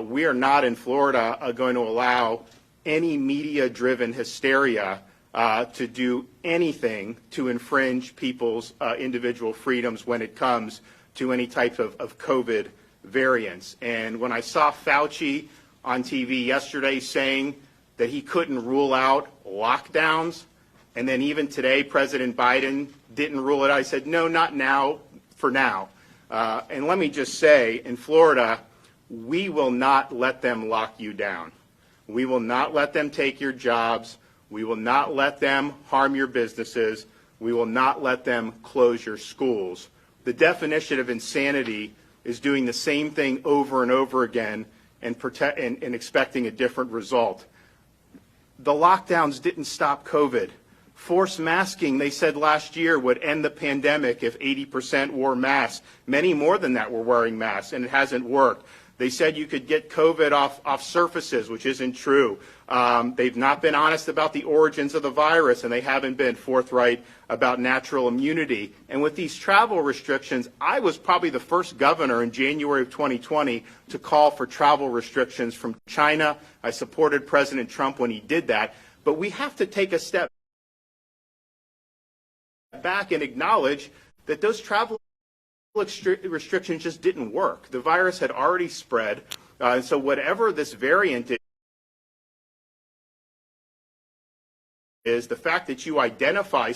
We are not in Florida going to allow any media-driven hysteria to do anything to infringe people's individual freedoms when it comes to any type of COVID variants. And when I saw Fauci on TV yesterday saying that he couldn't rule out lockdowns, and then even today President Biden didn't rule it out, I said, no, not now, for now. And let me just say, in Florida, we will not let them lock you down. We will not let them take your jobs. We will not let them harm your businesses. We will not let them close your schools. The definition of insanity is doing the same thing over and over again and expecting a different result. The lockdowns didn't stop COVID. Forced masking, they said last year, would end the pandemic if 80% wore masks. Many more than that were wearing masks, and it hasn't worked. They said you could get COVID off surfaces, which isn't true. They've not been honest about the origins of the virus, and they haven't been forthright about natural immunity. And with these travel restrictions, I was probably the first governor in January of 2020 to call for travel restrictions from China. I supported President Trump when he did that. But we have to take a step back and acknowledge that those travel restrictions just didn't work. The virus had already spread, and so whatever this variant is, the fact that you identify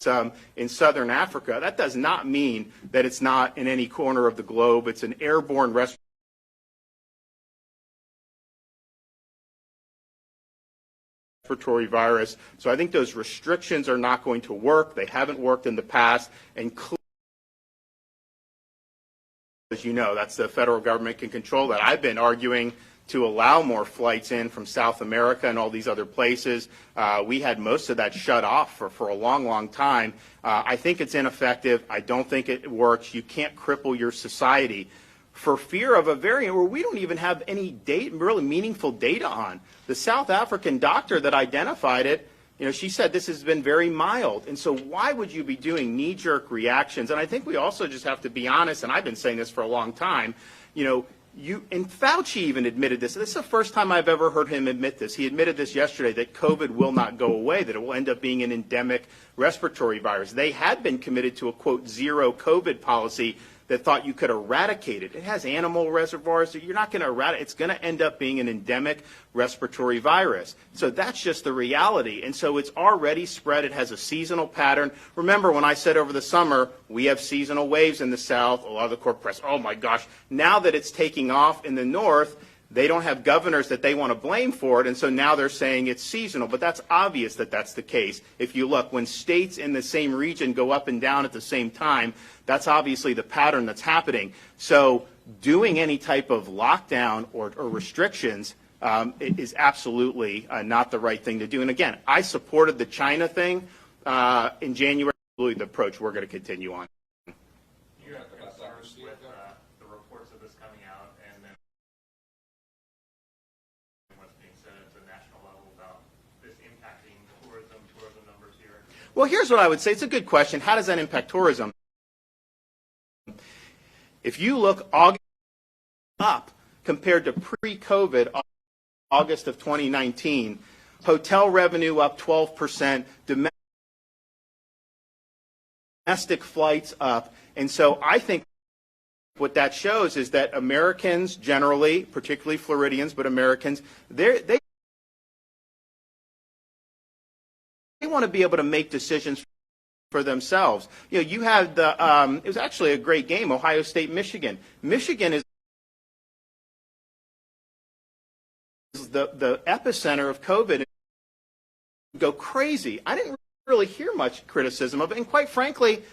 some in southern Africa, that does not mean that it's not in any corner of the globe. It's an airborne respiratory virus. So I think those restrictions are not going to work. They haven't worked in the past, and as you know, that's the federal government can control that. I've been arguing to allow more flights in from South America and all these other places. We had most of that shut off for a long, long time. I think it's ineffective. I don't think it works. You can't cripple your society for fear of a variant where we don't even have any data, really meaningful data on. The South African doctor that identified it, she said this has been very mild. And so why would you be doing knee-jerk reactions? And I think we also just have to be honest, and I've been saying this for a long time, and Fauci even admitted this. This is the first time I've ever heard him admit this. He admitted this yesterday, that COVID will not go away, that it will end up being an endemic respiratory virus. They had been committed to a, quote, zero COVID policy that thought you could eradicate it. It has animal reservoirs. So you're not going to eradicate. It's going to end up being an endemic respiratory virus. So that's just the reality. And so it's already spread. It has a seasonal pattern. Remember when I said over the summer, we have seasonal waves in the South. A lot of the court press, oh my gosh. Now that it's taking off in the North, they don't have governors that they want to blame for it, and so now they're saying it's seasonal. But that's obvious that that's the case. If you look, when states in the same region go up and down at the same time, that's obviously the pattern that's happening. So doing any type of lockdown or restrictions is absolutely not the right thing to do. And again, I supported the China thing in January. Absolutely the approach we're going to continue on. You have concerns with the reports of this coming out and then what's being said at the national level about this impacting tourism numbers here? Well, here's what I would say. It's a good question. How does that impact tourism? If you look August up compared to pre-COVID August of 2019, hotel revenue up 12%, domestic flights up. And so I think what that shows is that Americans generally, particularly Floridians, but Americans, they want to be able to make decisions for themselves. You had it was actually a great game, Ohio State, Michigan. Michigan is the epicenter of COVID. Go crazy. I didn't really hear much criticism of it, and quite frankly,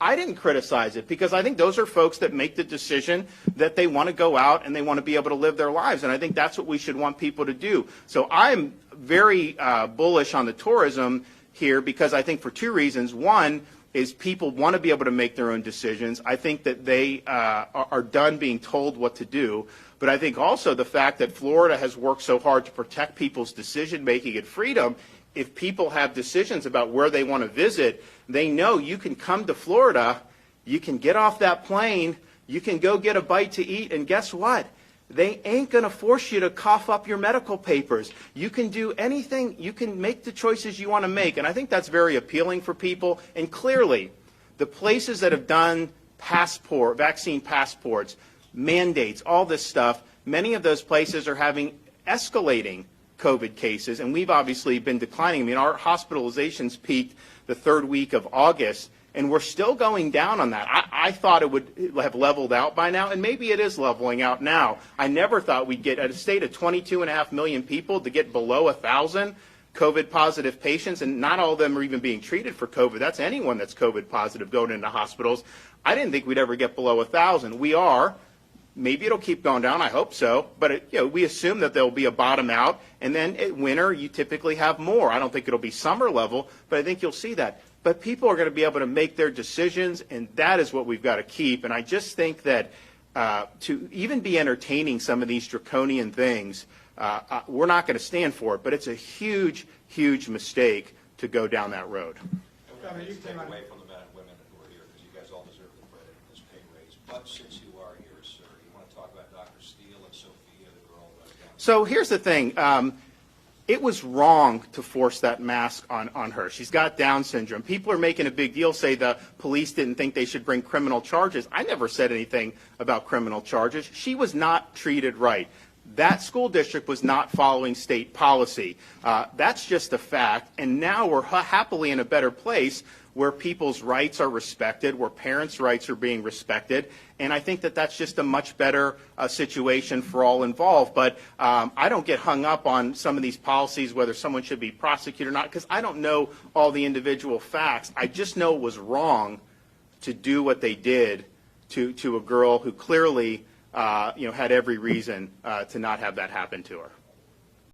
I didn't criticize it because I think those are folks that make the decision that they want to go out and they want to be able to live their lives, and I think that's what we should want people to do. So I'm very bullish on the tourism here because I think for two reasons. One is people want to be able to make their own decisions. I think that they are done being told what to do. But I think also the fact that Florida has worked so hard to protect people's decision-making and freedom, if people have decisions about where they want to visit, they know you can come to Florida, you can get off that plane, You can go get a bite to eat, and guess what? They ain't going to force you to cough up your medical papers. You can do anything. You can make the choices you want to make. And I think that's very appealing for people. And clearly, the places that have done vaccine passports, mandates, all this stuff, many of those places are having escalating COVID cases. And we've obviously been declining. I mean, our hospitalizations peaked the third week of August. And we're still going down on that. I thought it would have leveled out by now, and maybe it is leveling out now. I never thought we'd get, at a state of 22.5 million people, to get below 1,000 COVID-positive patients, and not all of them are even being treated for COVID. That's anyone that's COVID-positive going into hospitals. I didn't think we'd ever get below 1,000. We are. Maybe it'll keep going down. I hope so. But we assume that there'll be a bottom out, and then at winter you typically have more. I don't think it'll be summer level, but I think you'll see that. But people are going to be able to make their decisions, and that is what we've got to keep. And I just think that to even be entertaining some of these draconian things, we're not going to stand for it. But it's a huge, huge mistake to go down that road. I mean, you take away from the men and women who are here, because you guys all deserve the credit in this pay raise. But since you are here, sir, you want to talk about Dr. Steele and Sophia, the girl down. So here's the thing. It was wrong to force that mask on her. She's got Down syndrome. People are making a big deal, say the police didn't think they should bring criminal charges. I never said anything about criminal charges. She was not treated right. That school district was not following state policy. That's just a fact. And now we're happily in a better place where people's rights are respected, where parents' rights are being respected. And I think that that's just a much better situation for all involved. But I don't get hung up on some of these policies, whether someone should be prosecuted or not, because I don't know all the individual facts. I just know it was wrong to do what they did to a girl who clearly had every reason to not have that happen to her.